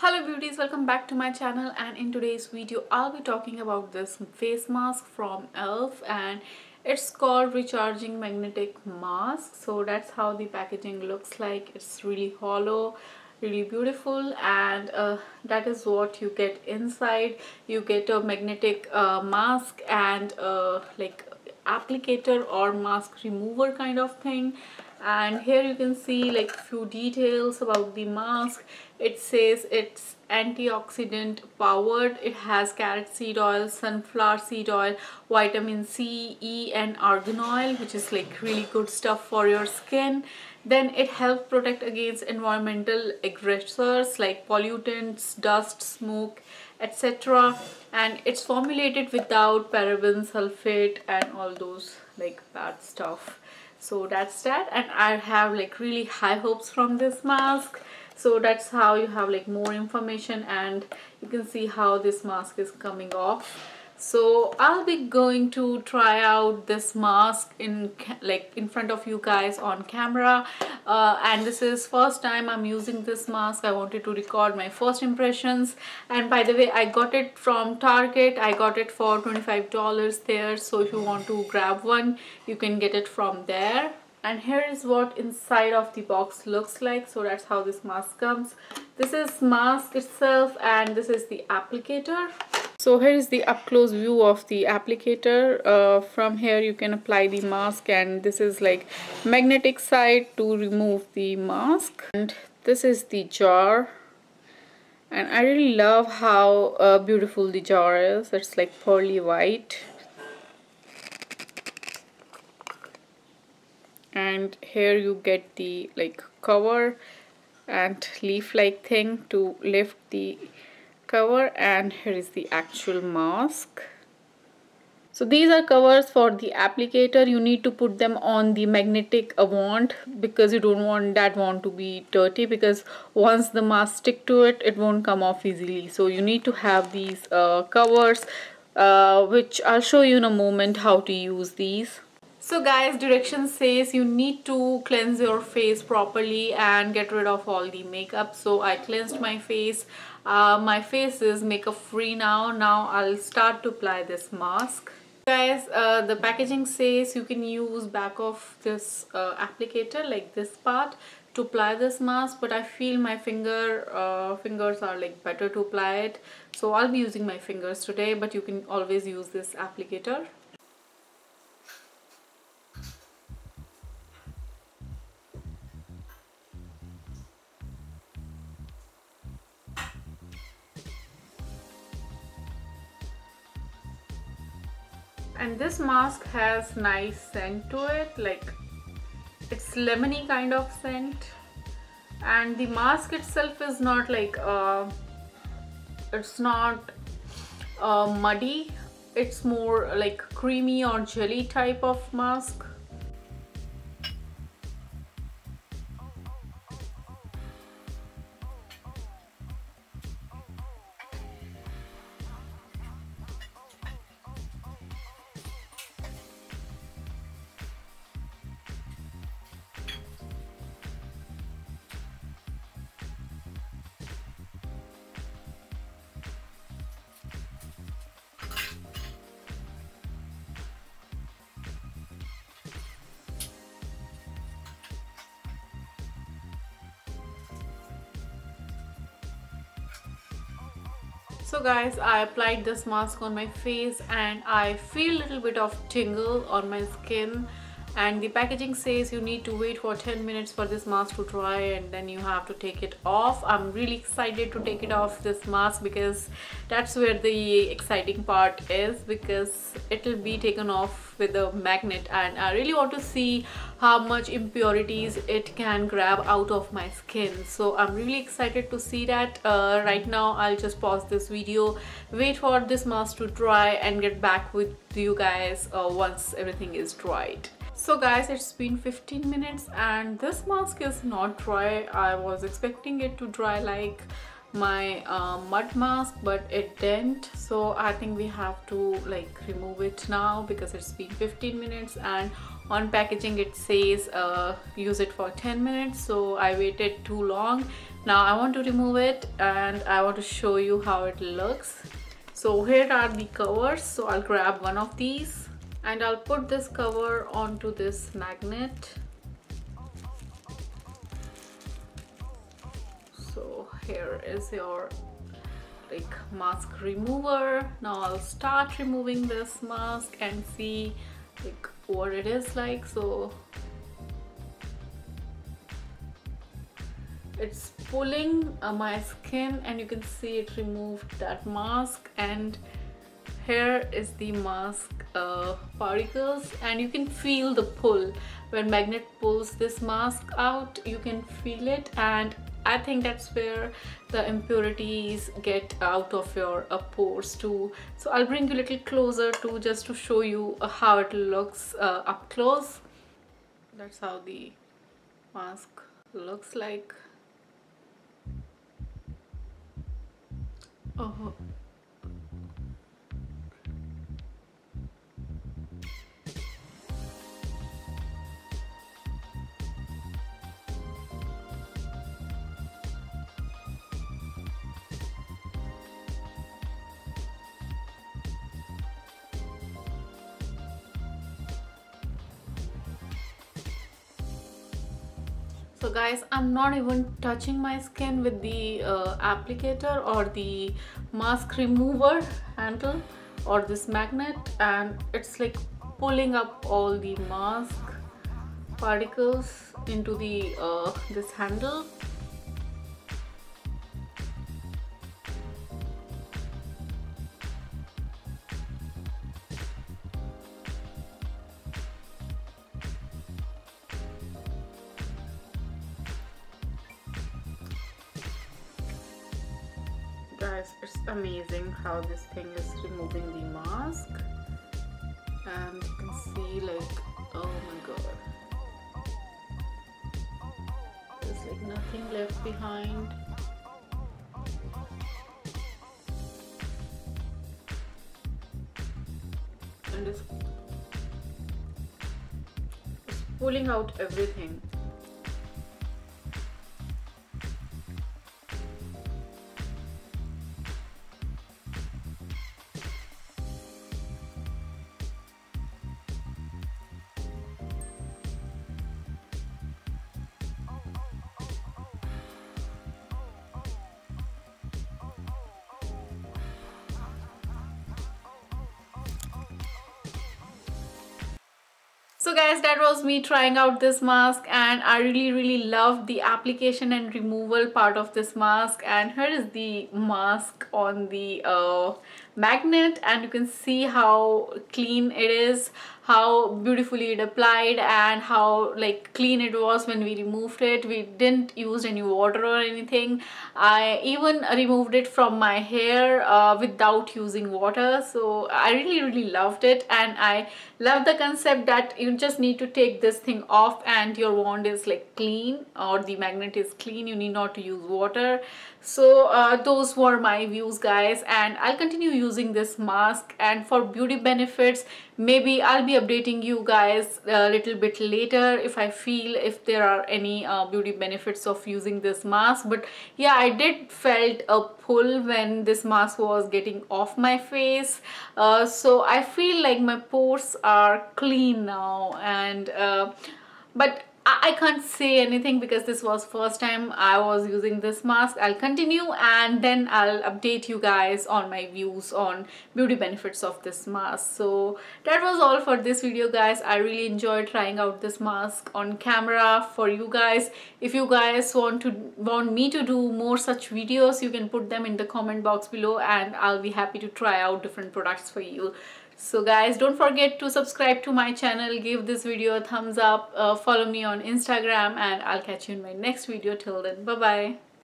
Hello beauties, welcome back to my channel, and in today's video I'll be talking about this face mask from elf, and it's called recharging magnetic mask. So that's how the packaging looks like. It's really hollow, really beautiful, and that is what you get inside. You get a magnetic mask and like applicator or mask remover kind of thing. And here you can see like few details about the mask. It says it's antioxidant powered. It has carrot seed oil, sunflower seed oil, vitamin C, E and argan oil, which is like really good stuff for your skin. Then it helps protect against environmental aggressors like pollutants, dust, smoke, etc. And it's formulated without paraben, sulfate and all those like bad stuff. So that's that, and I have like really high hopes from this mask. So that's how you have like more information, and you can see how this mask is coming off. So I'll be going to try out this mask in front of you guys on camera, and this is first time I'm using this mask. I wanted to record my first impressions. And by the way, I got it from Target. I got it for $25 there, so if you want to grab one, you can get it from there. And here is what inside of the box looks like. So that's how this mask comes. This is mask itself, and this is the applicator. So here is the up close view of the applicator. From here you can apply the mask, and this is like magnetic side to remove the mask. And this is the jar, and I really love how beautiful the jar is. It's like pearly white. And here you get the like cover and leaf like thing to lift the cover, and here is the actual mask. So these are covers for the applicator. You need to put them on the magnetic wand because you don't want that wand to be dirty, because once the mask stick to it, it won't come off easily. So you need to have these covers, which I'll show you in a moment how to use these. So guys, direction says you need to cleanse your face properly and get rid of all the makeup. So I cleansed my face. My face is makeup free now. Now I'll start to apply this mask. Guys, the packaging says you can use back of this applicator, like this part, to apply this mask, but I feel my fingers are like better to apply it. So I'll be using my fingers today, but you can always use this applicator. And this mask has nice scent to it, like it's lemony kind of scent. And the mask itself is not like it's not muddy, it's more like creamy or jelly type of mask. So guys, I applied this mask on my face and I feel a little bit of tingle on my skin, and the packaging says you need to wait for 10 minutes for this mask to dry and then you have to take it off. I'm really excited to take it off, this mask, because that's where the exciting part is, because it will be taken off with a magnet, and I really want to see how much impurities it can grab out of my skin. So I'm really excited to see that. Right now I'll just pause this video, wait for this mask to dry and get back with you guys once everything is dried. So guys, it's been 15 minutes and this mask is not dry. I was expecting it to dry like my mud mask, but it didn't. So I think we have to like remove it now because it's been 15 minutes and on packaging it says use it for 10 minutes. So I waited too long Now I want to remove it and I want to show you how it looks. So here are the covers, so I'll grab one of these and I'll put this cover onto this magnet. So here is your like mask remover. Now I'll start removing this mask and see like what it is like. So it's pulling my skin and you can see it removed that mask, and here is the mask particles, and you can feel the pull when magnet pulls this mask out. You can feel it, and I think that's where the impurities get out of your pores too. So I'll bring you a little closer to just to show you how it looks up close. That's how the mask looks like. Oh. So guys, I'm not even touching my skin with the applicator or the mask remover handle or this magnet, and it's like pulling up all the mask particles into the this handle. Guys, it's amazing how this thing is removing the mask, and you can see like, oh my god, there's like nothing left behind. And it's pulling out everything. So guys, that was me trying out this mask, and I really loved the application and removal part of this mask. And here is the mask on the magnet, and you can see how clean it is, how beautifully it applied, and how like clean it was when we removed it. We didn't use any water or anything. I even removed it from my hair without using water. So I really loved it, and I love the concept that you just need to take this thing off and your wand is like clean, or the magnet is clean. You need not to use water. So those were my views, guys, and I'll continue using this mask. And for beauty benefits, maybe I'll be updating you guys a little bit later if I feel if there are any beauty benefits of using this mask. But yeah, I did felt a pull when this mask was getting off my face, so I feel like my pores are clean now. And but I can't say anything because this was first time I was using this mask. I'll continue and then I'll update you guys on my views on beauty benefits of this mask. So that was all for this video, guys. I really enjoyed trying out this mask on camera for you guys. If you guys want me to do more such videos, you can put them in the comment box below and I'll be happy to try out different products for you. So guys, don't forget to subscribe to my channel, give this video a thumbs up, follow me on Instagram, and I'll catch you in my next video. Till then, bye bye.